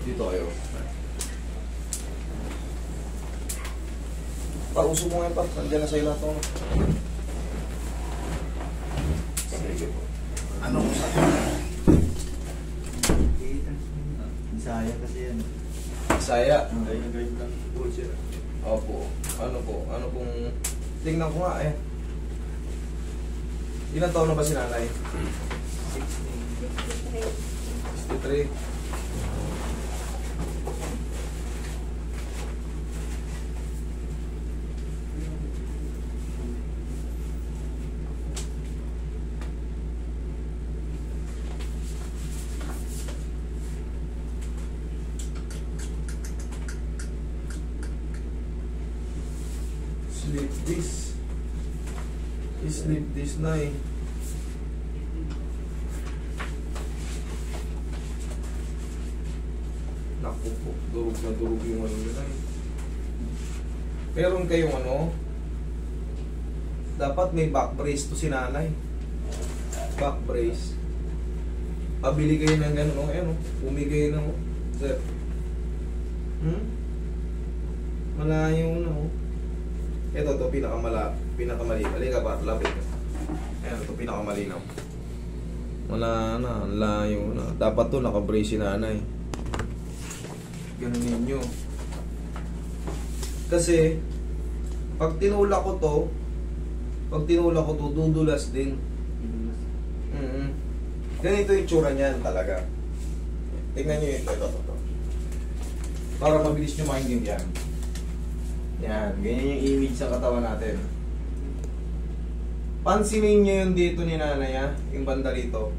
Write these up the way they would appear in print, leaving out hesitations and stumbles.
Dito kayo. Pausok mo ngayon pa. Nandiyan na sa'yo lahat ako. Sige po. Ano mo sa akin? Bisaya kasi yan. Bisaya? Ay, nag-guide lang po siya. Opo. Ano po? Ano pong... Tingnan ko nga eh. Ilang taon na ba si nanay? 63. Sleep this. Sleep this na eh. Naku po, durog na durog yung ano nila eh. Meron kayong ano, dapat may back brace to si nanay. Back brace. Pabili kayo ng gano'n, oh, ayan oh. Bumigay na oh. Sir. Malayo na oh. Ito pinakamali. Halika ba? Lapit. Ayan, ito pinakamalinaw. Wala na, layo na. Dapat to naka-brace si nanay. Ganun ninyo. Kasi, pag tinulak ko to, dudulas din. Ganito yung tsura niyan talaga. Tingnan nyo ito. Para mabilis nyo maintindihan. Yan, ganyan yung image sa katawan natin. Pansinin nyo yung dito ni nanay ha, yung banda rito.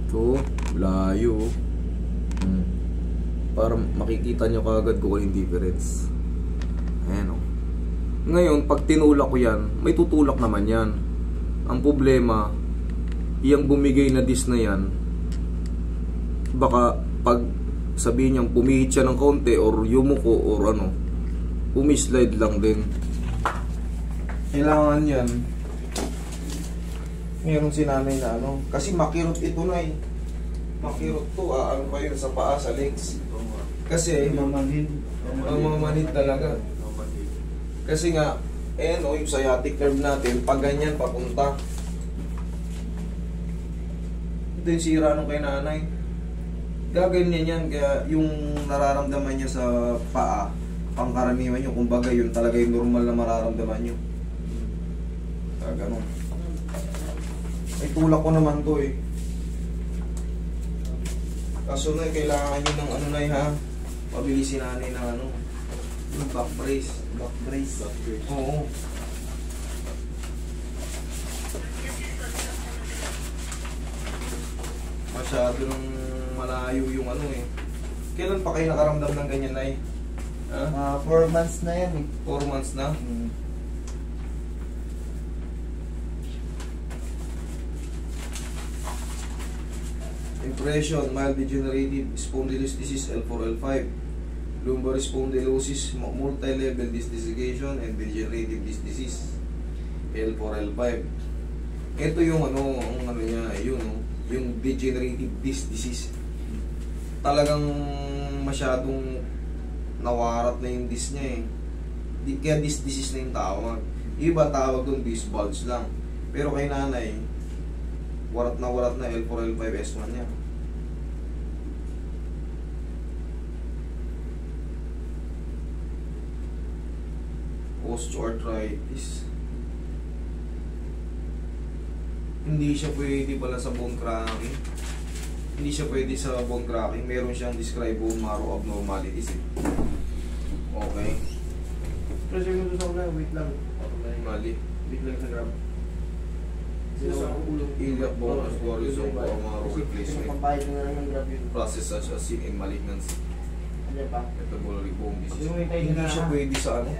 Ito, layo. Para makikita nyo kagad kung yung difference. Ayan o. Ngayon, pag tinulak ko yan, may tutulak naman yan. Ang problema, yung bumigay na disc na yan, baka pag sabihin niyang pumihit siya ng konti or yumuko or ano, pumislide lang din. Kailangan yan meron si nanay na ano, kasi makirot ito na eh. Makirot to, ano pa yun sa paa, sa legs. Kasi mamanid talaga. Kasi nga yung sciatic nerve natin pag ganyan papunta, ito yung sira nung kay nanay. Gaganyan yan, kaya yung nararamdaman niya sa paa, pangkaraniwan nyo, kumbaga yun talaga yung normal na mararamdaman nyo. Ganun. May tulak ko naman to eh. Kaso na kailangan nyo ng ano na ha, pabilisin nanay ng ano, yung back brace. Back brace. Oo. Masyado nung malayo yung ano eh. Kailan pa kayo nakaramdam ng ganyan na eh? 4 months na yan eh. 4 months na? Impression, mild degenerative spondylosis L4, L5, lumbar spondylosis, multi-level disc desiccation, and degenerative disc disease L4, L5. Ito yung ano niya, yung degenerative disc disease. Talagang masyadong nawarat na yung disc niya eh. Kaya disc disease na yung tawag. Iba tawag doon disc bulge lang. Pero kay nanay, warat na L4, L5, S1 niya. Osteoarthritis. Hindi siya pwede pala sa bone cracking. Hindi siya pwede sa bone cracking. Meron siyang described bone marrow abnormalities eh. Okay. Pero siguro sa una, wait lang. Mali. Wait lang sa gram. Iliac bone osmosis bone marrow replacement. Pampahit na lang ng gram yun. Process such as in malignancy. Ano pa? Metabolic bone disease. Yung Hindi siya pwede sa ano.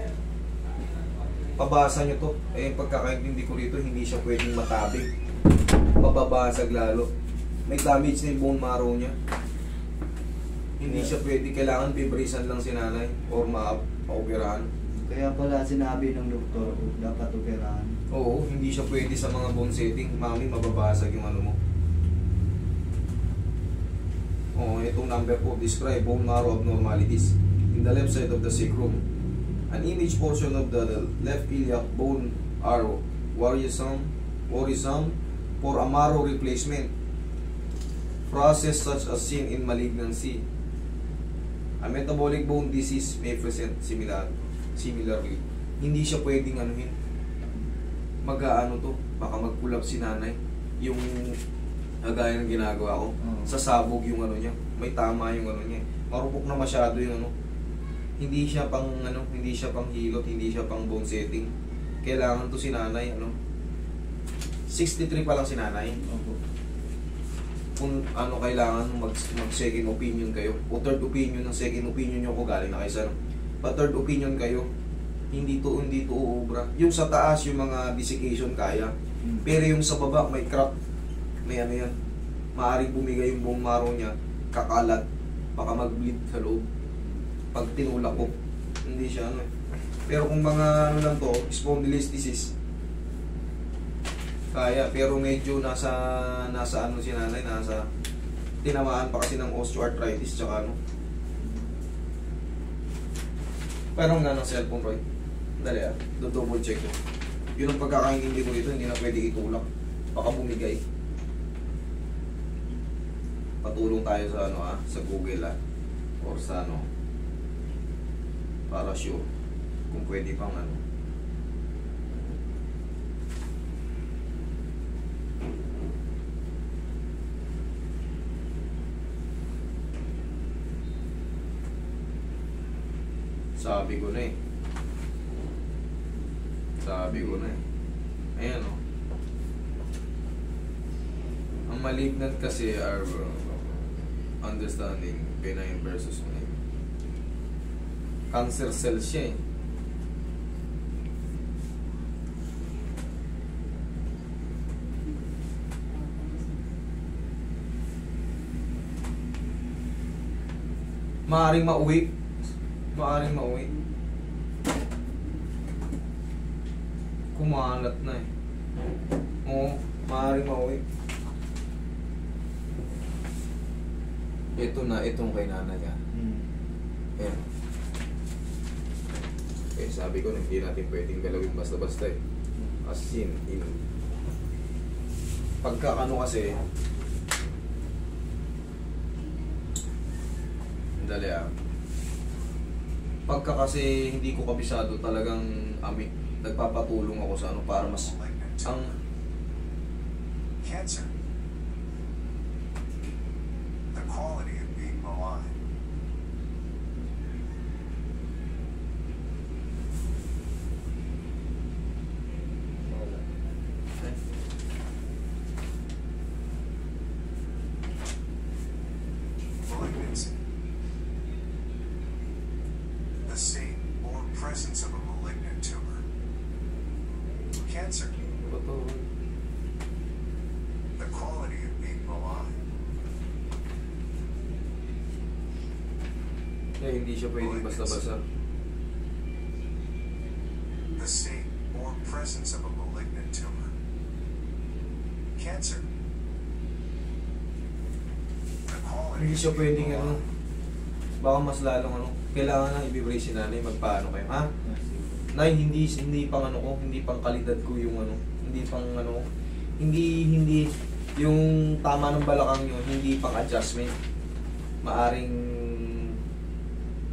Pabasa nyo to. Eh, pagkakaintindi ko rito, hindi siya pwedeng matabig. Pababasag lalo. May damage na yung bone marrow niya. Hindi siya pwede. Kailangan bibrisan lang si nanay or ma-operahan. Kaya pala sinabi ng doktor, dapat operahan. Oo. Oo, hindi siya pwede sa mga bone setting. Mami, mababasag yung ano mo. Oo, itong number 4, describe bone marrow abnormalities in the left side of the sacrum. An image portion of the left iliac bone arrow worrisome for a marrow replacement process such as seen in malignancy. A metabolic bone disease may present similarly. Hindi siya pwedeng anuhin. Mag-aano to, baka mag-pull up si nanay. Yung gaya ng ginagawa ko, sasabog yung ano niya. May tama yung ano niya. Marupok na masyado yung ano. Hindi siya pang ano, hindi siya pang hilot, hindi siya pang bone setting. Kailangan to si nanay, ano. 63 pa lang si nanay. Kung ano, kailangan mag second opinion kayo o third opinion. Ng second opinion nyo ko galing na kayo sa pa third opinion kayo, hindi to uubra. Yung sa taas yung mga desiccation kaya, pero yung sa baba may crack, may ano yan, maaaring bumigay yung bone marrow niya, kakalat, baka mag-bleed sa loob pag tinulak ko. Hindi siya ano. Pero kung mga ano lang to, spondylolisthesis, kaya, pero medyo nasa ano si nanay, nasa tinamaan pa kasi ng osteoarthritis tsaka ano. Parang nga ng cellphone, Roy. Dali double check ko. Yun ang pagkakaintindi ko dito, hindi na pwede itulak. Baka bumigay. Patulong tayo sa ano sa Google or sa ano, para sure kung pwede pang ano. Sabi ko na eh. Ayan o. Ang malignant kasi are understanding benign versus malignant. Cancer cells siya eh. Maaring mauwi. Kumalat na eh. Oo, maaaring mauwi. Ito na, itong kay nanay ka. Ayan. Eh, sabi ko, hindi natin pwedeng galawin basta-basta eh. As in. Pagkakano kasi, dali pagka kasi hindi ko kabisado talagang nagpapatulong ako sa ano para mas ang cancer. The quality of being alive. Malignancy. The state or presence of a malignant tumor. Cancer. The quality of being alive. hindi siya pwedeng basta-basta. The state or presence of a malignant tumor. Cancer. The quality Hindi siya of being pwedeng ano, alive. baka mas lalong ano, kailangan na i-brace si nanay, magpaano kayo, ha? Nay, hindi pang ano ko, hindi pang kalidad ko yung ano, hindi pang ano, hindi yung tama ng balakang yun, hindi pang adjustment. Maaring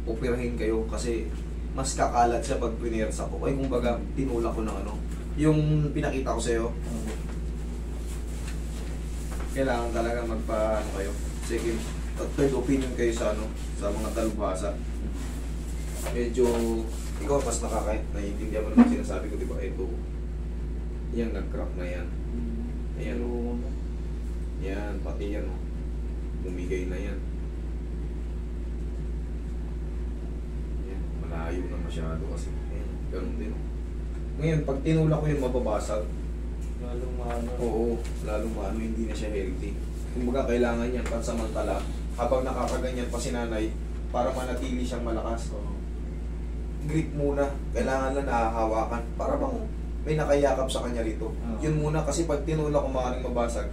operahin kayo kasi mas kakalat siya pag pinersa ko. Ay, kumbaga, tinulak ko ng ano, yung pinakita ko sa'yo. Kailangan talaga magpa-ano kayo, second at third opinion kayo sa ano, sa mga dalubhasa. Medyo ikaw mas naiintindihan mo naman sinasabi ko, di ba? Ito, yan, nag-crack na yan. Ayan, yan, pati yan, bumigay na yan. Yan, malayo na masyado kasi. Ayan, ganun din. Ngayon, pag tinulak ko yun, mababasag. Lalong maano. Oo, lalong maano, hindi na siya healthy. Kumbaga, kailangan yan pansamantala. Habang nakakaganyan pa si nanay, para manatili siyang malakas. Grip muna, kailangan lang nahahawakan. Para bang may nakayakap sa kanya rito. Oo. Yun muna, kasi pag tinulak ko maaaring mabasag.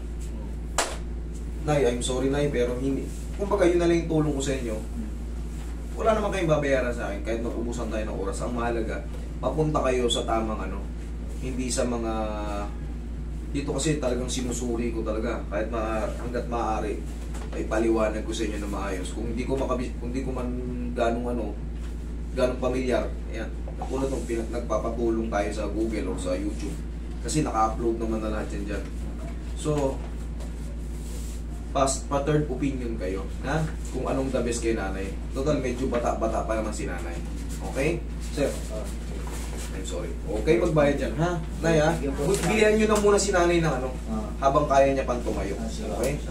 Nay, I'm sorry Nay, pero hindi. Kumbaga yun na lang yung tulong ko sa inyo. Wala naman kayong babayaran sa akin kahit mag-ubusan tayo ng oras. Ang mahalaga, papunta kayo sa tamang ano. Hindi sa mga... Dito kasi talagang sinusuri ko talaga. Kahit hanggat maaari, ay paliwanag ko sa inyo na maayos. Kung hindi ko man ganong pamilyar, ayan. Napunod nung nagpapatulong tayo sa Google o sa YouTube. Kasi naka-upload naman na lahat yan dyan. So, pa-third opinion kayo, ha? Kung anong the best kay nanay. Total, medyo bata-bata pa naman si nanay. Okay? Sir, I'm sorry. Okay, magbayad dyan, ha? Nay, ha? Bilihan nyo na muna si nanay ng ano, habang kaya niya pang tumayo. Okay?